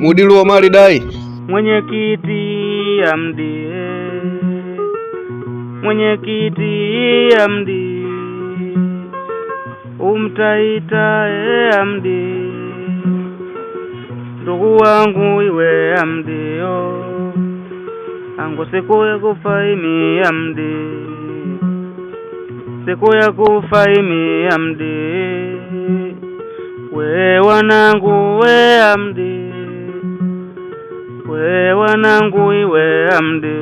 Mudilu wa mali dai. Mwenyekiti Hamdi, mwenyekiti Hamdi, umtaita Hamdi, ndugu wangu iwe Hamdi yo, angu siku ya kufa imi Hamdi, siku ya kufa imi Hamdi, we wanangu we Hamdi, we wanangu iwe Hamdi,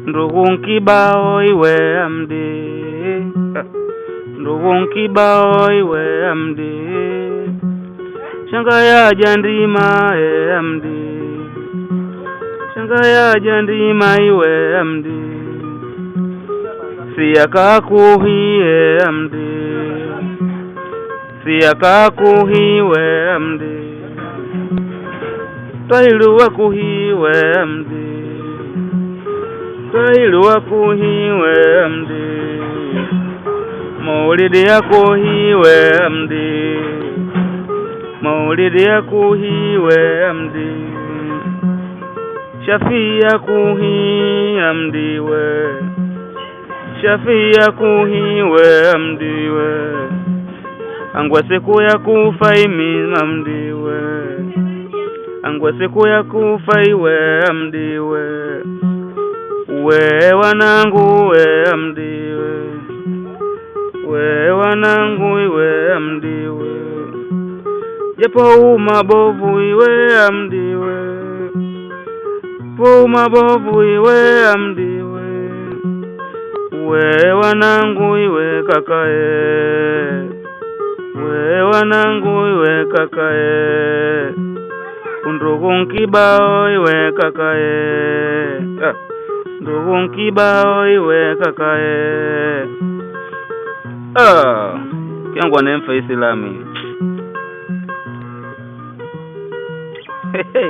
ndugu nkibao iwe Hamdi, ndugu nkibao iwe Hamdi, shanga ya jandima Hamdi, shanga ya jandima iwe Hamdi, siyakakuhi Hamdi, siyakakuhi we Hamdi, Tailu wakuhiwe Hamdi, Tailu wakuhiwe Hamdi, Maulidi yakuhiwe Hamdi, Maulidi yakuhiwe Hamdi, Shafii yakuhi Hamdi we, Shafii yakuhiwe Hamdi we, angwa siku ya kufa imi Hamdi we, angwa siku ya kufa iwe Hamdi we, we wanangu we Hamdi we, we wanangu iwe Hamdi we, japo umabovu iwe Hamdi we, po umabovu iwe Hamdi we, we wanangu iwe kakae, we wanangu iwe kakae, ndugu nkibao iwe kakae, ndugu nkibao iwe kakae. Kiangu anemfa Islami. Hey.